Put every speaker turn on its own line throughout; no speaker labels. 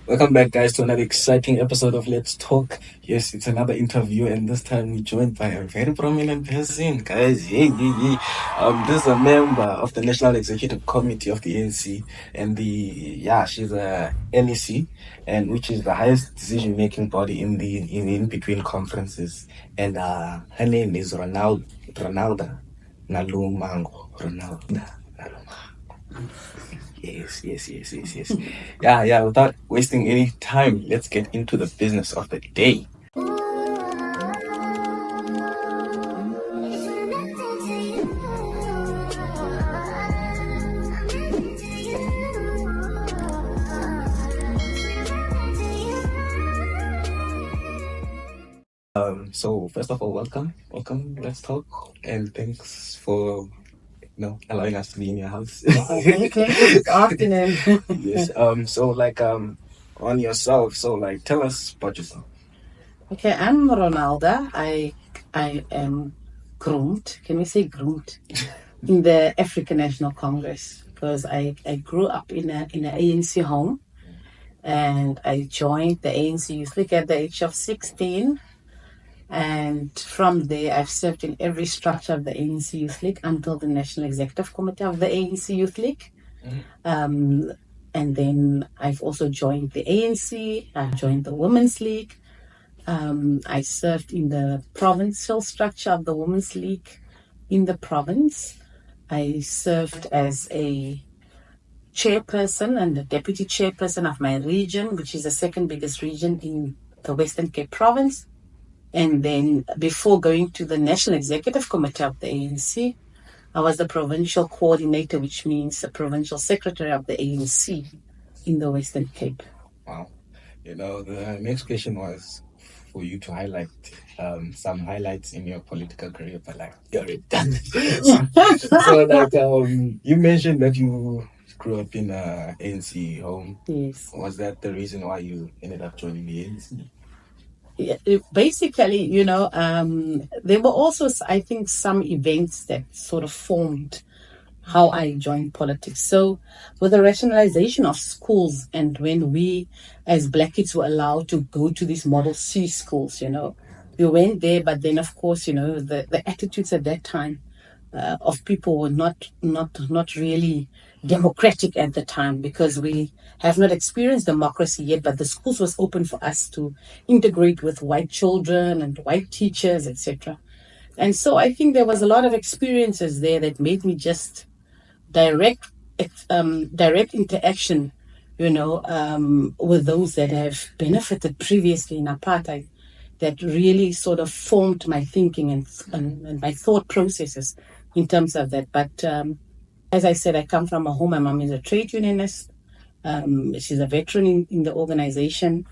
Welcome back, guys, to another exciting episode of Let's Talk. Yes, it's another interview, and this time we're joined by a very prominent person, guys. This is a member of the National Executive Committee of the ANC, and she's a NEC, and which is the highest decision-making body in between conferences. And her name is Ronalda Nalumango. Ronalda Nalumango. Yes. Yeah. Without wasting any time, let's get into the business of the day. So first of all, welcome. Let's talk, and thanks for allowing us to be in your house.
Okay, good afternoon.
Yes. On yourself. So tell us about yourself.
Okay, I'm Ronalda. I am groomed. Can we say groomed? In the African National Congress, because I grew up in an ANC home, and I joined the ANC Youth League at the age of 16. And from there, I've served in every structure of the ANC Youth League until the National Executive Committee of the ANC Youth League. And then I've also joined the ANC. I've joined the Women's League. I served in the provincial structure of the Women's League in the province. I served as a chairperson and the deputy chairperson of my region, which is the second biggest region in the Western Cape province. And then before going to the National Executive Committee of the ANC, I was the provincial coordinator, which means the provincial secretary of the ANC in the Western Cape.
Wow. The next question was for you to highlight some highlights in your political career, but you already done it. So you mentioned that you grew up in a ANC home.
Yes.
Was that the reason why you ended up joining the ANC?
Basically, there were also, I think, some events that sort of formed how I joined politics. So with the rationalization of schools, and when we as black kids were allowed to go to these Model C schools, we went there, but then of course, the attitudes at that time of people were not really democratic at the time, because we have not experienced democracy yet, but the schools was open for us to integrate with white children and white teachers, etc. And so I think there was a lot of experiences there that made me just direct interaction, with those that have benefited previously in apartheid, that really sort of formed my thinking and my thought processes in terms of that. But as I said, I come from a home. My mom is a trade unionist. She's a veteran in the organization.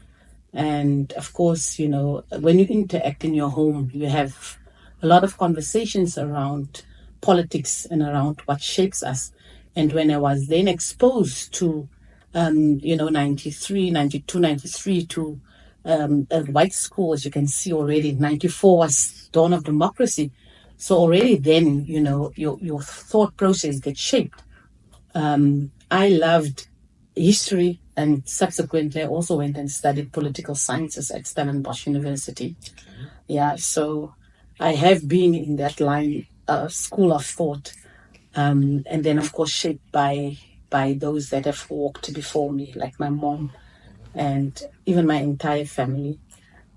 And of course, when you interact in your home, you have a lot of conversations around politics and around what shapes us. And when I was then exposed to, 93, 92, 93 to a white school, as you can see already, 94 was dawn of democracy. So already then, your thought process gets shaped. I loved history, and subsequently I also went and studied political sciences at Stellenbosch University. Yeah, so I have been in that line, school of thought, and then of course shaped by those that have walked before me, like my mom and even my entire family.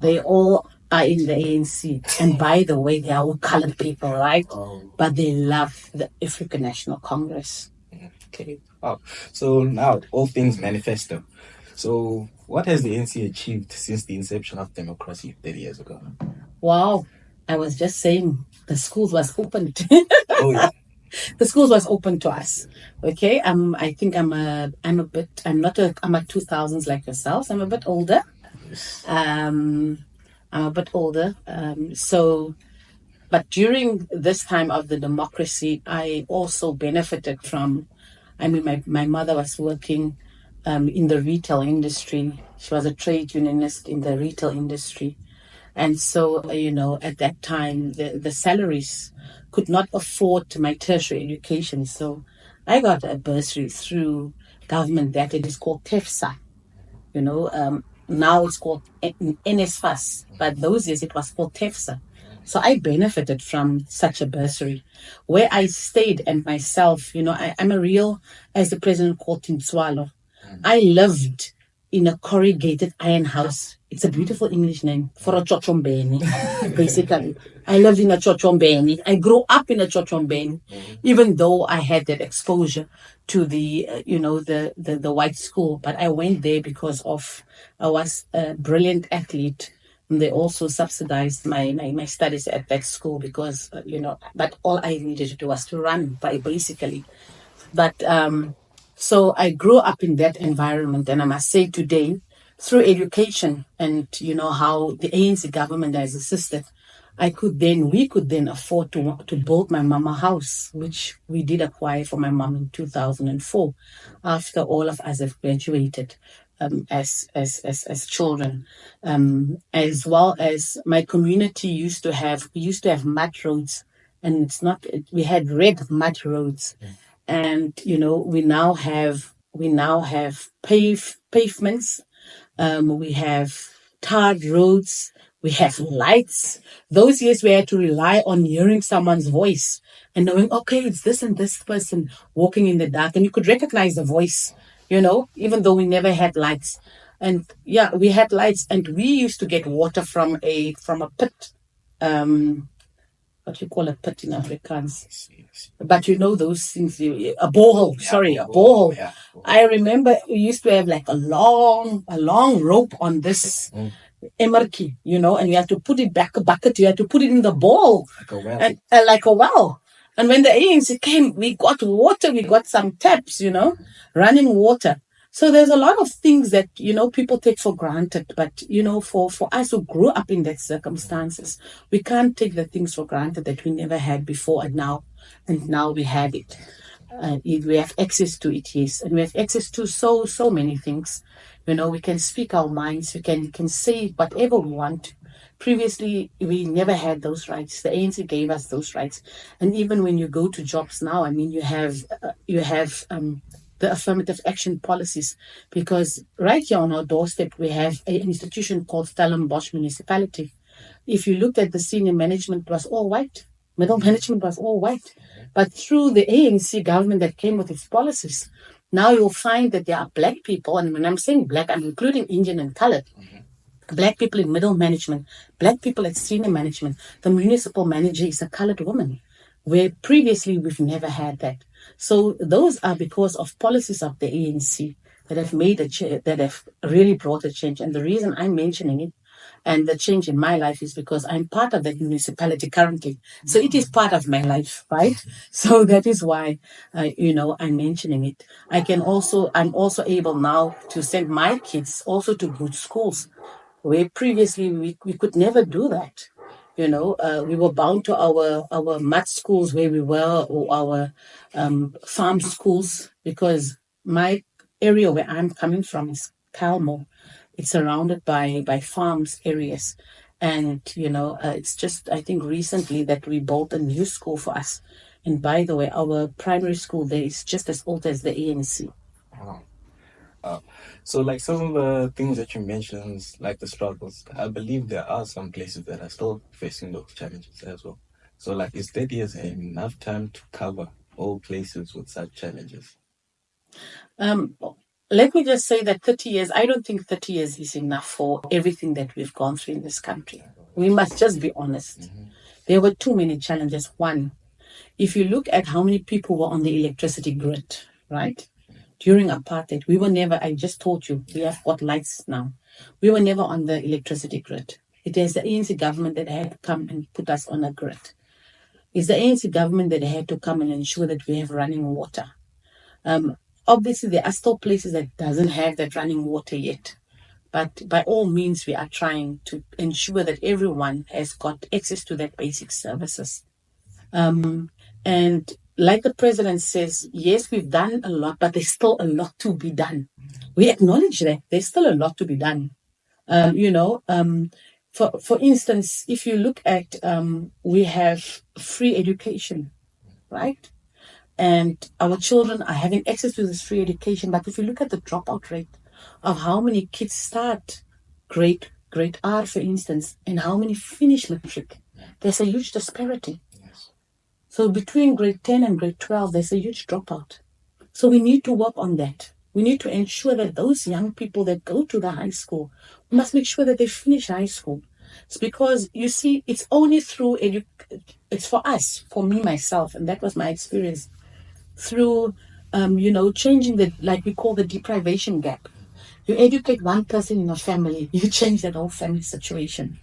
They all are in the ANC. And by the way, they are all colored people, right? But they love the African National Congress.
Okay. Wow. So now, all things manifesto. So what has the ANC achieved since the inception of democracy 30 years ago?
Wow. I was just saying the schools was opened.
Oh, yeah.
The schools was open to us. Okay. I think I'm a 2000s like yourselves. I'm a bit older.
Yes.
I'm a bit older. But during this time of the democracy, I also benefited from, my mother was working in the retail industry. She was a trade unionist in the retail industry. And so, at that time, the salaries could not afford my tertiary education. So I got a bursary through government that it is called TEFSA. Now it's called NSFAS, but those days it was called TEFSA. So I benefited from such a bursary where I stayed and myself, I'm a real, as the president called Tinswalo. I lived in a corrugated iron house. It's a beautiful English name for a chochombeni, basically. I lived in a chochombeni. I grew up in a chochombeni, even though I had that exposure to the, the white school. But I went there because I was a brilliant athlete. And they also subsidized my studies at that school because, but all I needed to do was to run, basically. But so I grew up in that environment, and I must say today, through education and how the ANC government has assisted, we could then afford to build my mama house, which we did acquire for my mom in 2004, after all of us have graduated as children, as well as my community we used to have mud roads, and we had red mud roads. And we now have pavements, we have tarred roads, we have lights. Those years we had to rely on hearing someone's voice and knowing, okay, it's this and this person walking in the dark, and you could recognize the voice, even though we never had lights. And yeah, we had lights, and we used to get water from a pit. What you call a pit in Afrikaans? But those things, a borehole. Sorry, a borehole. Yeah. I remember we used to have like a long rope on this emerki, and you had to put it back a bucket. You had to put it in the bowl, like a well. And, like a well. And when the ANC came, we got water. We got some taps, running water. So there's a lot of things that, people take for granted. But, for us who grew up in that circumstances, we can't take the things for granted that we never had before and now we have it. We have access to it, yes. And we have access to so many things. We can speak our minds. We can say whatever we want. Previously, we never had those rights. The ANC gave us those rights. And even when you go to jobs now, you have the affirmative action policies, because right here on our doorstep we have an institution called Stellenbosch Municipality. If you looked at the senior management, it was all white. Middle management was all white. But through the ANC government that came with its policies, now you'll find that there are black people, and when I'm saying black, I'm including Indian and colored. Black people in middle management, black people at senior management. The municipal manager is a colored woman, where previously we've never had that. So those are because of policies of the ANC that have made that have really brought a change. And the reason I'm mentioning it and the change in my life is because I'm part of that municipality currently. So it is part of my life, right? So that is why, I'm mentioning it. I'm also able now to send my kids also to good schools, where previously we could never do that. We were bound to our mud schools where we were, or our farm schools, because my area where I'm coming from is Calmo. It's surrounded by farms areas. And, it's just, I think recently that we built a new school for us. And by the way, our primary school there is just as old as the ANC.
Wow. So like some of the things that you mentioned, like the struggles, I believe there are some places that are still facing those challenges as well. So like, is 30 years enough time to cover all places with such challenges?
Let me just say that 30 years, I don't think 30 years is enough for everything that we've gone through in this country. We must just be honest. Mm-hmm. There were too many challenges. One, if you look at how many people were on the electricity grid, right? During apartheid, we were never, I just told you, we have got lights now. We were never on the electricity grid. It is the ANC government that had to come and put us on a grid. It's the ANC government that had to come and ensure that we have running water. Obviously, there are still places that doesn't have that running water yet. But by all means, we are trying to ensure that everyone has got access to that basic services. And like the president says, yes, we've done a lot, but there's still a lot to be done. We acknowledge that there's still a lot to be done. For instance, if you look at, we have free education, right? And our children are having access to this free education. But if you look at the dropout rate, of how many kids start grade R, for instance, and how many finish matric. There's a huge disparity.
Yes.
So between grade 10 and grade 12, there's a huge dropout. So we need to work on that. We need to ensure that those young people that go to the high school, we must make sure that they finish high school. It's because, you see, it's only through it's for us, for me, myself, and that was my experience, through, changing like we call the deprivation gap. You educate one person in a family, you change that whole family situation.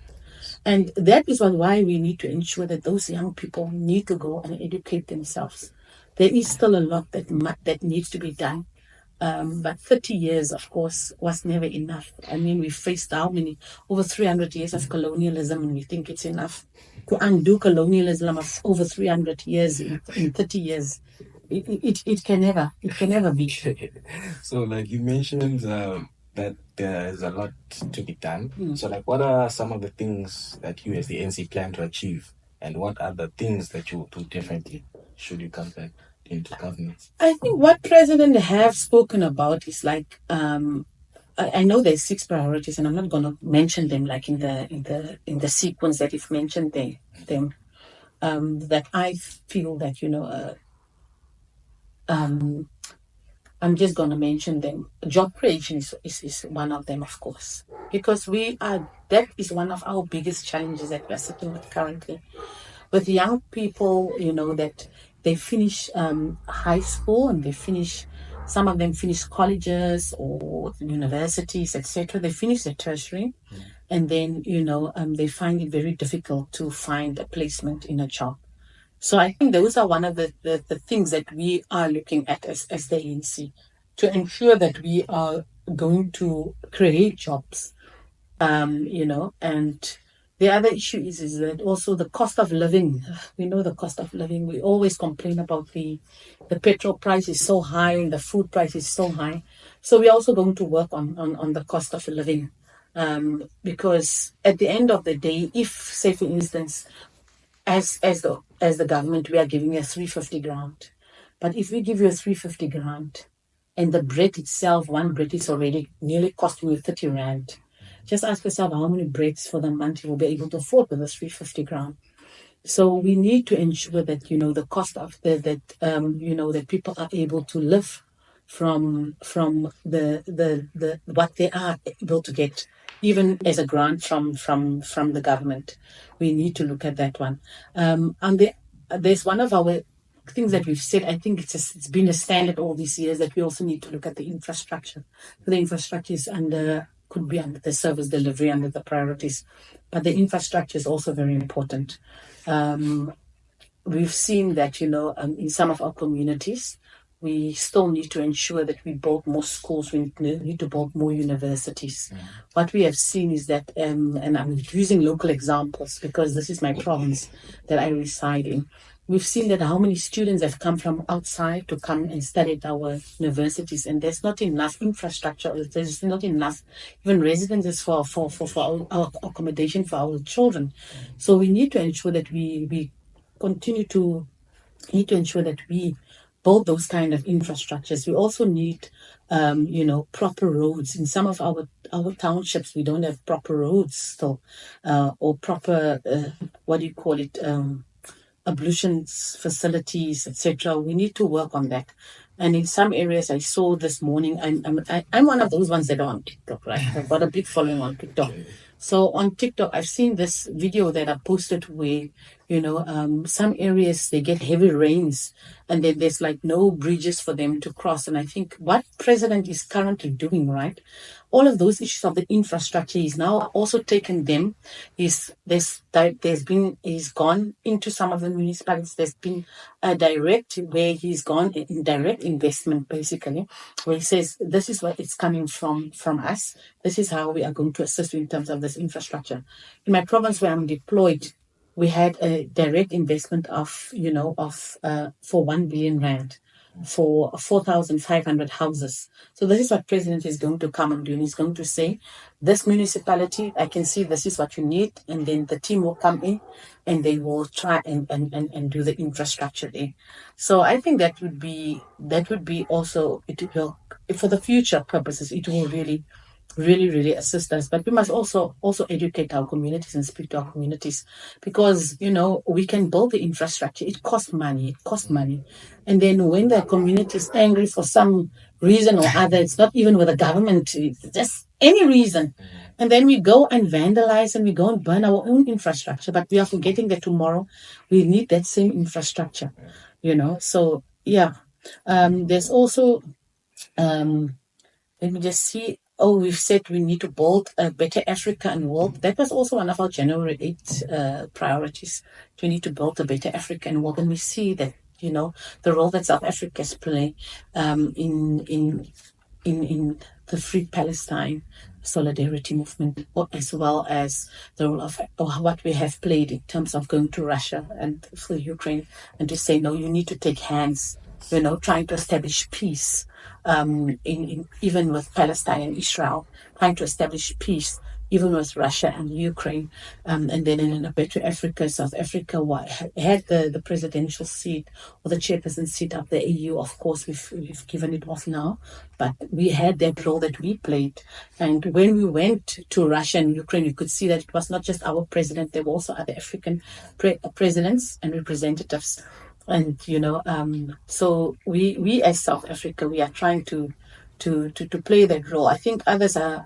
And that is why we need to ensure that those young people need to go and educate themselves. There is still a lot that needs to be done. But 30 years, of course, was never enough. I mean, we faced over 300 years of colonialism, and we think it's enough to undo colonialism of over 300 years in 30 years. It can never be.
So, like you mentioned, that there's a lot to be done. So, like, what are some of the things that you as the ANC plan to achieve, and what are the things that you do differently should you come back into government?
I think what President have spoken about is like, I know there's 6 priorities, and I'm not going to mention them like in the sequence that you've mentioned them. That I feel that I'm just going to mention them. Job creation is one of them, of course, because that is one of our biggest challenges that we're sitting with currently. With young people, that they finish high school, and some of them finish colleges or universities, etc. They finish their tertiary, and then, they find it very difficult to find a placement in a job. So I think those are one of the things that we are looking at as the ANC, to ensure that we are going to create jobs, and the other issue is that also the cost of living. We know the cost of living. We always complain about the petrol price is so high and the food price is so high. So we're also going to work on the cost of living, because at the end of the day, if, say for instance, as the government, we are giving you 350 grant. But if we give you a 350 grant, and the bread itself, one bread is already nearly costing you 30 rand, just ask yourself how many breads for the month you will be able to afford with a 350 grant. So we need to ensure that, the cost of that people are able to live from the what they are able to get, even as a grant from the government. We need to look at that one. And there's one of our things that we've said. I think it's been a standard all these years, that we also need to look at the infrastructure. The infrastructure could be under the service delivery, under the priorities, but the infrastructure is also very important. We've seen that, in some of our communities, we still need to ensure that we build more schools. We need to build more universities. What we have seen is that, and I'm using local examples because this is my province that I reside in. We've seen that how many students have come from outside to come and study at our universities, and there's not enough infrastructure. There's not enough even residences for our accommodation for our children. So we need to ensure that we need to ensure that we build those kind of infrastructures. We also need, proper roads. In some of our townships, we don't have proper roads still, or proper, ablutions facilities, etc. We need to work on that. And in some areas, I saw this morning, I'm one of those ones that are on TikTok, right? I've got a big following on TikTok. So on TikTok, I've seen this video that I posted where, some areas, they get heavy rains, and then there's like no bridges for them to cross. And I think what President is currently doing, right? All of those issues of the infrastructure, he's now also taken them. He's gone into some of the municipalities. There's been a where he's gone in direct investment, basically, where he says, this is what it's coming from us. This is how we are going to assist you in terms of this infrastructure. In my province where I'm deployed, we had a direct investment of for 1 billion rand for 4,500 houses. So this is what President is going to come and do. And he's going to say, this municipality, I can see this is what you need. And then the team will come in and they will try and do the infrastructure there. So I think that would be also, it will, for the future purposes, it will really assist us. But we must also educate our communities and speak to our communities, because we can build the infrastructure. It costs money, and then when the community is angry for some reason or other, it's not even with the government, it's just any reason, and then we go and vandalize and we go and burn our own infrastructure, but we are forgetting that tomorrow we need that same infrastructure. So yeah. There's also let me just see. Oh, we've said we need to build a better Africa and world. That was also one of our January 8th priorities. We need to build a better Africa and world. And we see that, the role that South Africa's play in the Free Palestine solidarity movement, as well as the role of what we have played in terms of going to Russia and for Ukraine, and to say, no, you need to take hands, trying to establish peace, in even with Palestine and Israel, trying to establish peace even with Russia and Ukraine, and then in a better Africa, South Africa had the presidential seat or the chairperson seat of the AU. Of course, we've given it off now, but we had that role that we played. And when we went to Russia and Ukraine, you could see that it was not just our president; there were also other African presidents and representatives. And so we as South Africa, we are trying to play that role. I think others are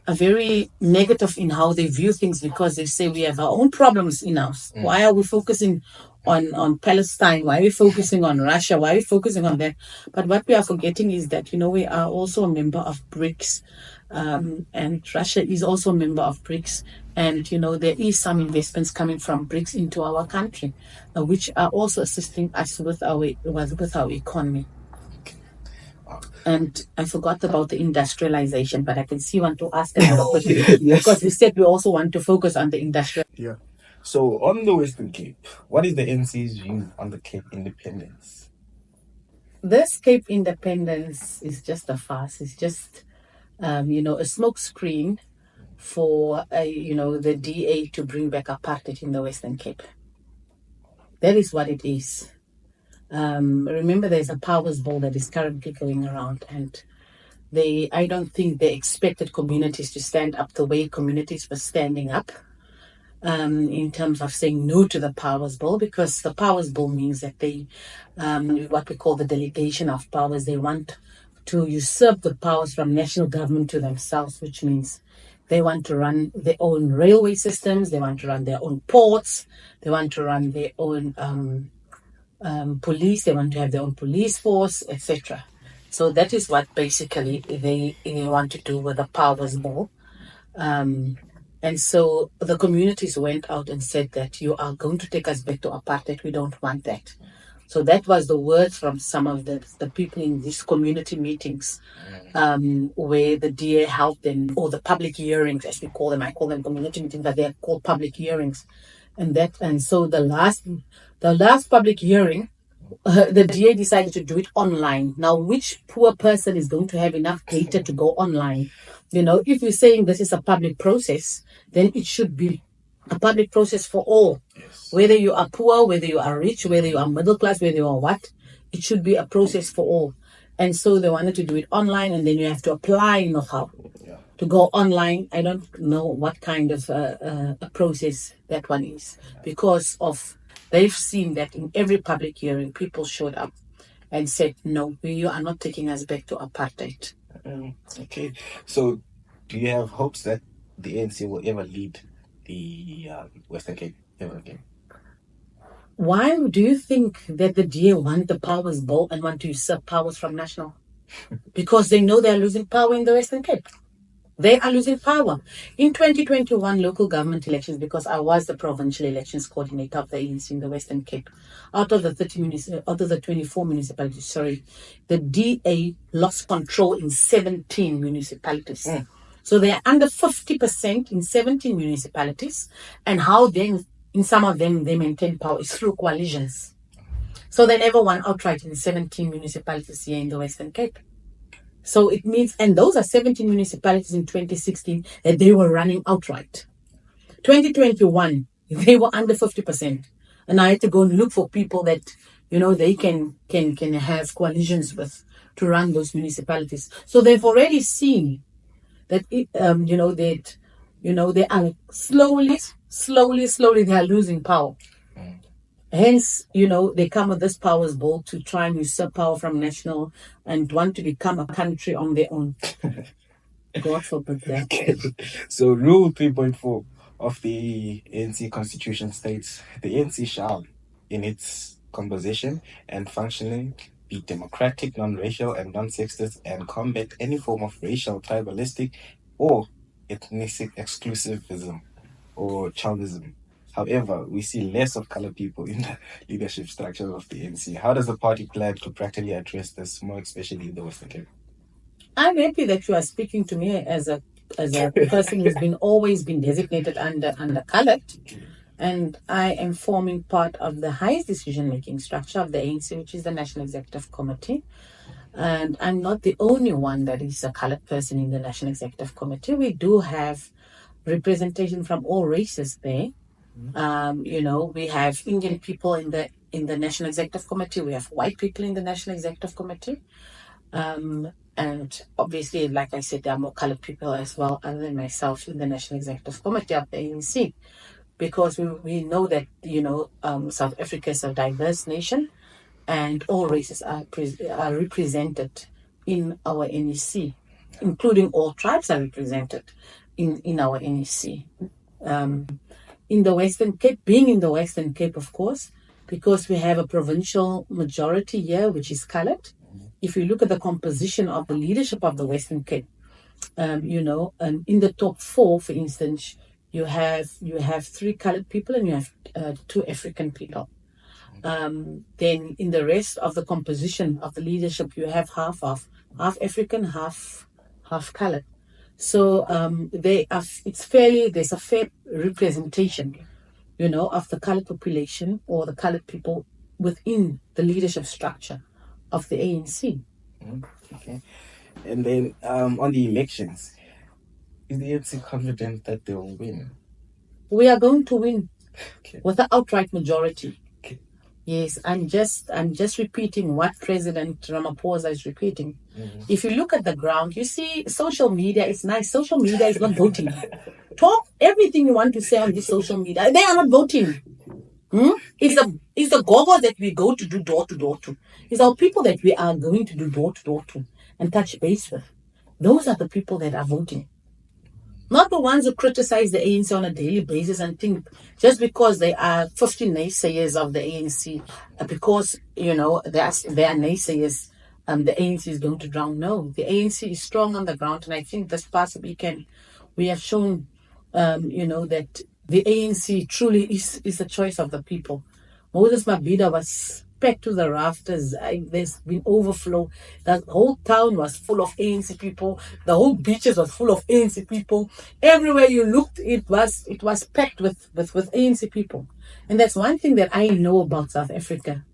very negative in how they view things, because they say we have our own problems in us. Why are we focusing on Palestine? Why are we focusing on Russia? Why are we focusing on that? But what we are forgetting is that, we are also a member of BRICS, and Russia is also a member of BRICS. And, there is some investments coming from BRICS into our country, which are also assisting us with our economy. And I forgot about the industrialization, but I can see you want to ask another question.
Yes.
Because we said we also want to focus on the industrial.
Yeah. So on the Western Cape, what is the NC's view on the Cape independence?
This Cape independence is just a farce. It's just, a smoke screen for, the DA to bring back apartheid in the Western Cape. That is what it is. Remember, there's a powers bill that is currently going around, and I don't think they expected communities to stand up the way communities were standing up, in terms of saying no to the powers bill, because the powers bill means that they, what we call the delegation of powers, they want to usurp the powers from national government to themselves, which means they want to run their own railway systems, they want to run their own ports, they want to run their own police, they want to have their own police force, etc. So that is what basically they want to do with the powers bill. And so the communities went out and said that you are going to take us back to apartheid. We don't want that. So that was the words from some of the people in these community meetings, where the DA held them, or the public hearings, as we call them. I call them community meetings, but they're called public hearings. And so the last public hearing, the DA decided to do it online. Now, which poor person is going to have enough data to go online? If you're saying this is a public process, then it should be a public process for all.
Yes.
Whether you are poor, whether you are rich, whether you are middle class, whether you are what, it should be a process for all. And so they wanted to do it online, and then you have to apply know-how to go online. I don't know what kind of a process that one is, because they've seen that in every public hearing, people showed up and said, no, you are not taking us back to apartheid.
Okay. So do you have hopes that the ANC will ever lead the Western Cape ever again?
Why do you think that the DA want the powers bill and want to usurp powers from national? Because they know they are losing power in the Western Cape. They are losing power. In 2021 local government elections, because I was the provincial elections coordinator of the ANC in the Western Cape, out of the 24 municipalities, the DA lost control in 17 municipalities. So they are under 50% in 17 municipalities, and how then in some of them they maintain power is through coalitions. So they never won outright in 17 municipalities here in the Western Cape. So it means, and those are 17 municipalities in 2016 that they were running outright. 2021, they were under 50%. And I had to go and look for people that, they can have coalitions with to run those municipalities. So they've already seen that, they are slowly, they are losing power. Hence, they come with this powers ball to try and usurp power from national and want to become a country on their own. God forbid that.
Okay. So Rule 3.4 of the ANC Constitution states, the ANC shall, in its composition and functioning, be democratic, non-racial and non-sexist, and combat any form of racial, tribalistic, or ethnic exclusivism or chauvinism. However, we see less of colored people in the leadership structure of the ANC. How does the party plan to practically address this, more especially in the Western Cape?
I'm happy that you are speaking to me as a person who's always been designated under colored, and I am forming part of the highest decision-making structure of the ANC, which is the National Executive Committee. And I'm not the only one that is a colored person in the National Executive Committee. We do have representation from all races there. We have Indian people in the National Executive Committee. We have white people in the National Executive Committee. And obviously, like I said, there are more colored people as well, other than myself, in the National Executive Committee of the ANC, because we know that, South Africa is a diverse nation and all races are represented in our NEC, including all tribes are represented in our NEC. In the Western Cape, being in the Western Cape, of course, because we have a provincial majority here, which is colored. If you look at the composition of the leadership of the Western Cape, in the top 4, for instance, you have 3 colored people and you have 2 African people. Then in the rest of the composition of the leadership, you have half African, half colored. So there's a fair representation, of the colored population or the colored people within the leadership structure of the ANC.
Okay. And then on the elections, is the ANC confident that they will win?
We are going to win
Okay.
with an outright majority.
Okay.
Yes, I'm just repeating what President Ramaphosa is repeating. If you look at the ground, you see social media is nice. Social media is not voting. Talk everything you want to say on this social media. They are not voting. It's the gogo that we go to do door to door to. It's our people that we are going to do door to door to and touch base with. Those are the people that are voting. Not the ones who criticize the ANC on a daily basis and think just because they are 50 naysayers of the ANC, because, they are naysayers, the ANC is going to drown. No, the ANC is strong on the ground. And I think this past weekend, we have shown, that the ANC truly is the choice of the people. Moses Mabhida was packed to the rafters. There's been overflow. The whole town was full of ANC people. The whole beaches was full of ANC people. Everywhere you looked, it was packed with ANC people. And that's one thing that I know about South Africa.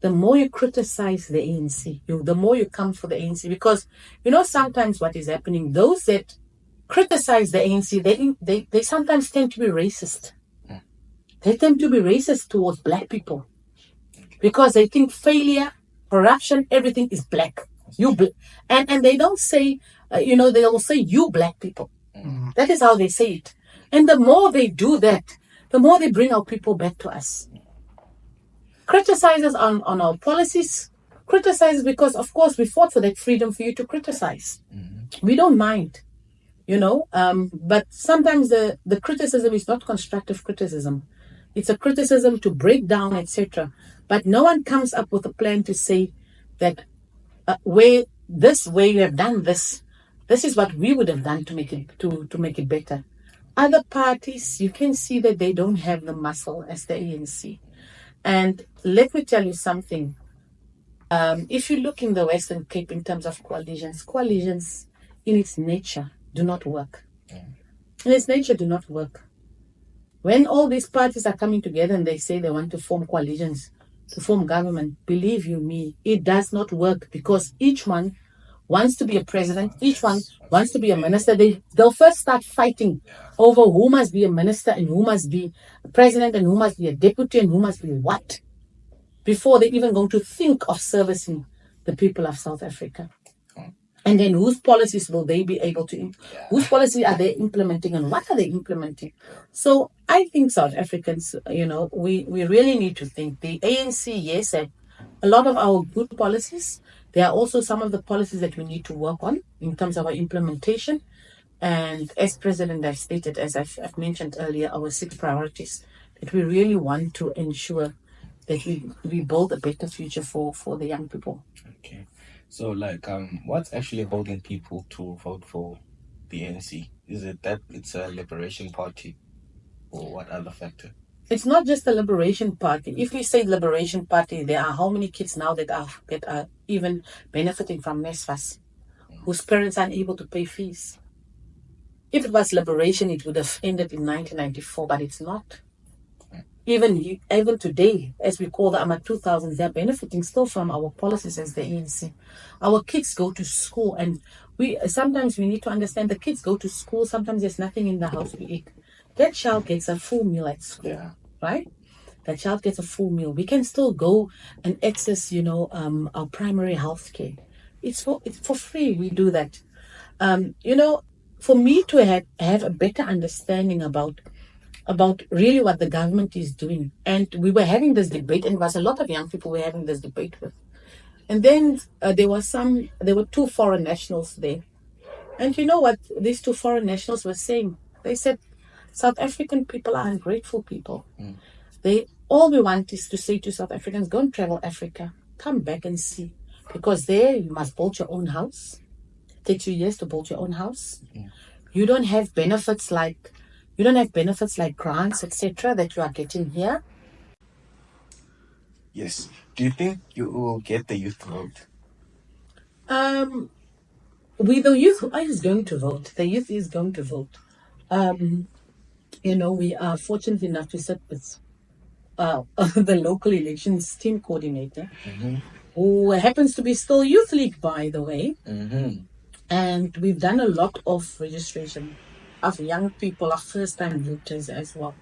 The more you criticize the ANC, the more you come for the ANC. Because, sometimes what is happening, those that criticize the ANC, they sometimes tend to be racist. They tend to be racist towards black people. Because they think failure, corruption, everything is black. And they don't say, they will say you black people. That is how they say it. And the more they do that, the more they bring our people back to us. Criticize us on our policies. Criticize because, of course, we fought for that freedom for you to criticize. We don't mind, but sometimes the criticism is not constructive criticism. It's a criticism to break down, etc. But no one comes up with a plan to say that where you have done this is what we would have done to make it better. Other parties, you can see that they don't have the muscle as the ANC. And let me tell you something. If you look in the Western Cape in terms of coalitions in its nature do not work. In its nature do not work. When all these parties are coming together and they say they want to form coalitions, to form government, believe you me, it does not work, because each one wants to be a president, each one wants to be a minister. They'll first start fighting over who must be a minister and who must be a president and who must be a deputy and who must be what, before they even go to think of servicing the people of South Africa. And then whose policies will they be able to, whose policy are they implementing and what are they implementing? So I think South Africans, we really need to think. The ANC, yes, a lot of our good policies, there are also some of the policies that we need to work on in terms of our implementation. And as President has stated, as I've mentioned earlier, our 6 priorities that we really want to ensure that we build a better future for the young people.
Okay. So, what's actually holding people to vote for the ANC? Is it that it's a liberation party, or what other factor?
It's not just the Liberation Party. If we say Liberation Party, there are how many kids now that are even benefiting from NSFAS, whose parents are unable to pay fees? If it was liberation, it would have ended in 1994, but it's not. Even today, as we call the AMA 2000, they're benefiting still from our policies as the ANC. Our kids go to school, and sometimes we need to understand the kids go to school. Sometimes there's nothing in the house to eat. That child gets a full meal at school, right? That child gets a full meal. We can still go and access, our primary health care. It's for free. We do that. For me to have a better understanding about really what the government is doing. And we were having this debate, and it was a lot of young people we were having this debate with. And then there were 2 foreign nationals there. And you know what these 2 foreign nationals were saying? They said, South African people are ungrateful people. All we want is to say to South Africans, go and travel Africa. Come back and see. Because there you must build your own house. It takes you years to build your own house. You don't have benefits like grants, etc., that you are getting here.
Yes. Do you think you will get the youth vote?
The youth is going to vote. The youth is going to vote. We are fortunate enough to sit with the local elections team coordinator, who happens to be still Youth League, by the way. And we've done a lot of registration of young people, of first-time voters as well.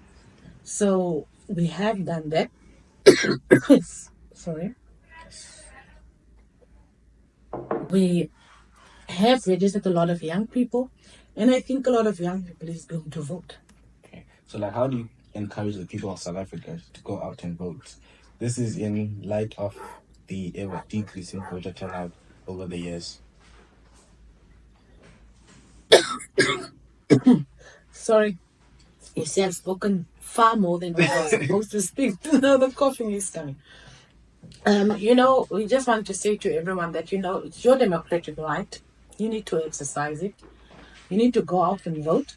So we have done that. Sorry. We have registered a lot of young people, and I think a lot of young people is going to vote.
Okay. So, how do you encourage the people of South Africa to go out and vote? This is in light of the ever decreasing voter turnout over the years.
Sorry. You see, I've spoken far more than what I was supposed to speak. Now the coughing is coming. We just want to say to everyone that, it's your democratic right. You need to exercise it. You need to go out and vote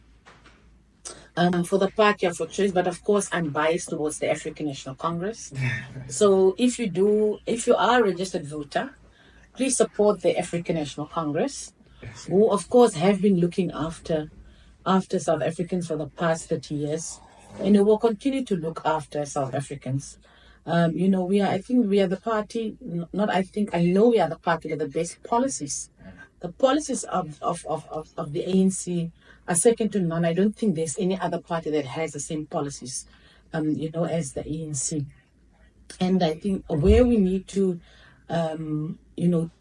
for the party of your choice. But of course, I'm biased towards the African National Congress. So if you are a registered voter, please support the African National Congress, who of course have been looking after South Africans for the past 30 years, and who will continue to look after South Africans. I know we are the party with the best policies. The policies of the ANC are second to none. I don't think there's any other party that has the same policies, as the ANC. And I think where we need to,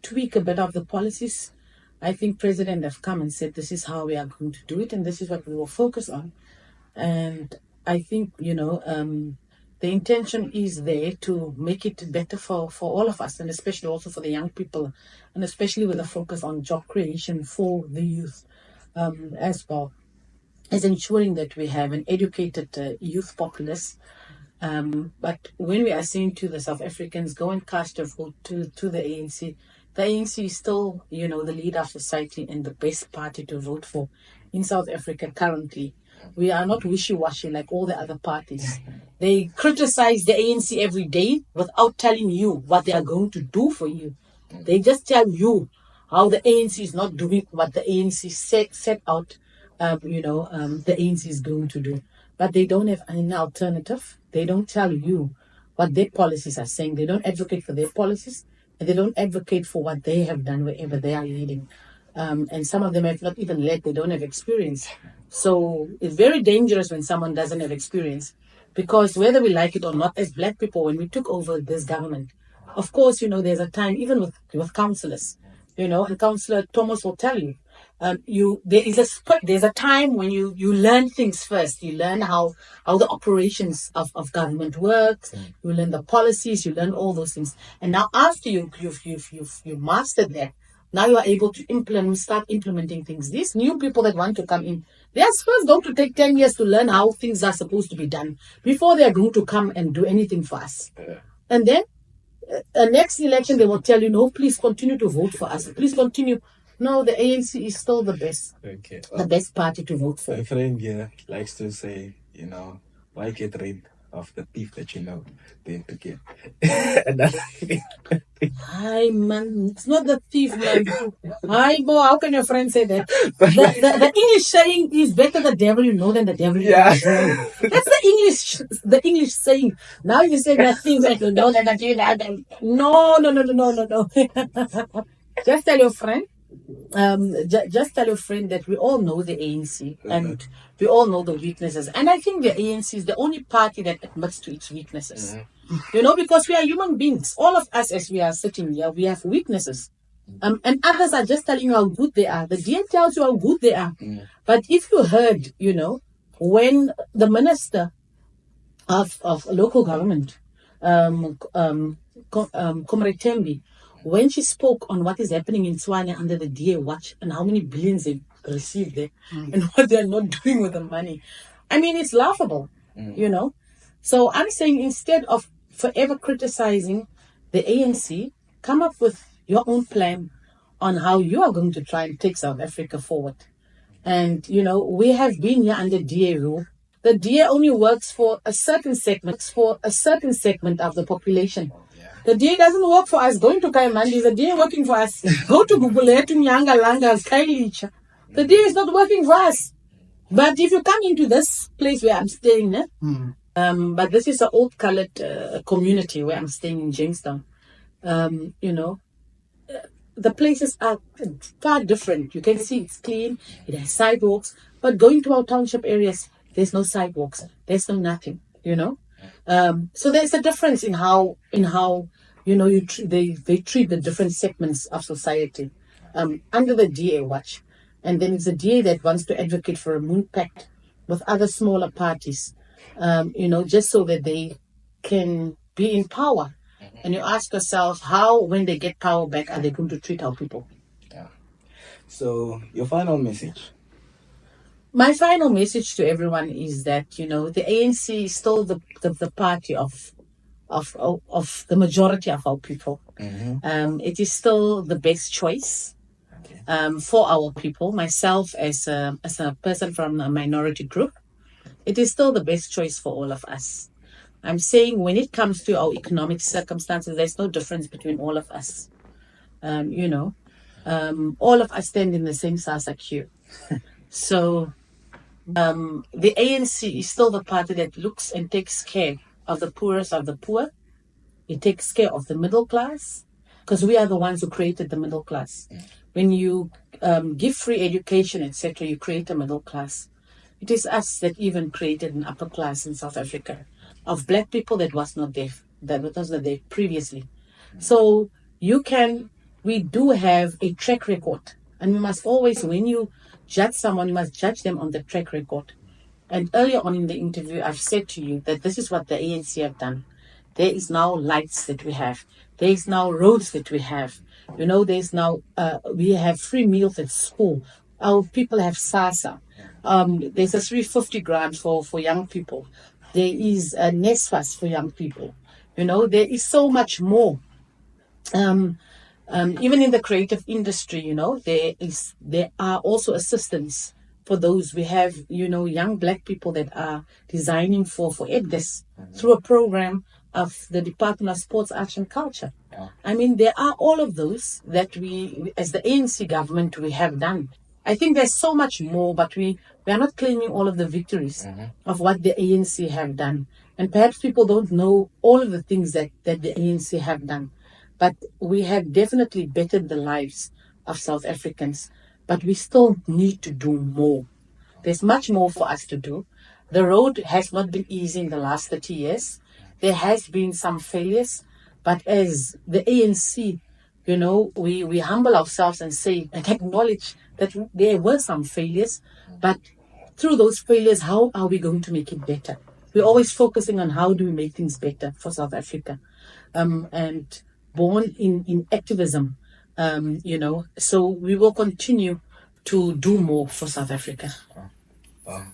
tweak a bit of the policies, I think President have come and said, this is how we are going to do it, and this is what we will focus on. And I think, the intention is there to make it better for all of us, and especially also for the young people, and especially with a focus on job creation for the youth as well, as ensuring that we have an educated youth populace. But when we are saying to the South Africans, go and cast your vote to the ANC is still, the leader of society and the best party to vote for in South Africa currently. We are not wishy-washy like all the other parties. They criticize the ANC every day without telling you what they are going to do for you. They just tell you how the ANC is not doing what the ANC set out, the ANC is going to do. But they don't have an alternative. They don't tell you what their policies are saying. They don't advocate for their policies, and they don't advocate for what they have done wherever they are leading. And some of them have not even led, they don't have experience. So it's very dangerous when someone doesn't have experience, because whether we like it or not, as Black people, when we took over this government, of course, there's a time, even with councillors, and Councillor Thomas will tell you, there's a time when you learn things first. You learn how the operations of government works. You learn the policies. You learn all those things. And now after you've mastered that, now you are able to start implementing things. These new people that want to come in, they are first going to take 10 years to learn how things are supposed to be done before they are going to come and do anything for us. And then the next election, they will tell you, no, please continue to vote for us. Please continue. No, the ANC is still the best. Okay. The best party to vote for.
My friend here likes to say, why get rid of the thief that you know than to get another thief?
Hi, man. It's not the thief, man. Hi, boy. How can your friend say that? The English saying is better the devil you know than the devil you know. That's the English saying. Now you say the thief that you know than the devil you know. No. Just tell your friend. Just tell your friend that we all know the ANC and we all know the weaknesses. And I think the ANC is the only party that admits to its weaknesses. Because we are human beings. All of us, as we are sitting here, we have weaknesses. And others are just telling you how good they are. The DA tells you how good they are. But if you heard, when the minister of local government, Comrade Tembi, when she spoke on what is happening in Tswane under the DA watch and how many billions they've received there and what they're not doing with the money, I mean, it's laughable, So I'm saying, instead of forever criticizing the ANC, come up with your own plan on how you are going to try and take South Africa forward. And, we have been here under DA rule. The DA only works for a certain segment of the population. The DA doesn't work for us. Going to Kaimandi is the DA working for us. Go to Guguletu, Nyanga, Langas, Kailicha. The DA is not working for us. But if you come into this place where I'm staying, but this is an old colored community where I'm staying in Jamestown. The places are far different. You can see it's clean. It has sidewalks. But going to our township areas, there's no sidewalks. There's no nothing. So there's a difference in how they treat the different segments of society under the DA watch. And then it's the DA that wants to advocate for a moon pact with other smaller parties, just so that they can be in power. And you ask yourself, how, when they get power back, are they going to treat our people?
Yeah. So your final message?
My final message to everyone is that, the ANC is still the party of the majority of our people. It is still the best choice for our people. Myself, as a person from a minority group, it is still the best choice for all of us. I'm saying, when it comes to our economic circumstances, there's no difference between all of us. All of us stand in the same SASA queue. So the ANC is still the party that looks and takes care of the poorest of the poor. It takes care of the middle class, because we are the ones who created the middle class. When you give free education, etc., you create a middle class. It is us that even created an upper class in South Africa of Black people that was not there previously. So we do have a track record, and we must always, when you judge someone, you must judge them on the track record. And earlier on in the interview, I've said to you that this is what the ANC have done. There is now lights that we have. There is now roads that we have. There's now, we have free meals at school. Our people have SASA. There's a 350 grant for young people. There is a NESFAS for young people. There is so much more. Even in the creative industry, there are also assistance for those. We have, young Black people that are designing for EDGIS through a program of the Department of Sports, Arts and Culture. I mean, there are all of those that we, as the ANC government, we have done. I think there's so much more, but we are not claiming all of the victories of what the ANC have done. And perhaps people don't know all of the things that the ANC have done. But we have definitely bettered the lives of South Africans. But we still need to do more. There's much more for us to do. The road has not been easy in the last 30 years. There has been some failures. But as the ANC, we humble ourselves and say and acknowledge that there were some failures, but through those failures, how are we going to make it better? We're always focusing on how do we make things better for South Africa. And born in activism, so we will continue to do more for South Africa.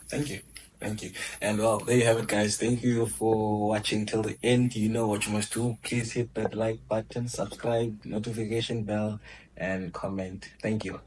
Thank you. And well, there you have it, guys. Thank you for watching till the end. You know what you must do. Please hit that like button, subscribe, notification bell, and comment. Thank you.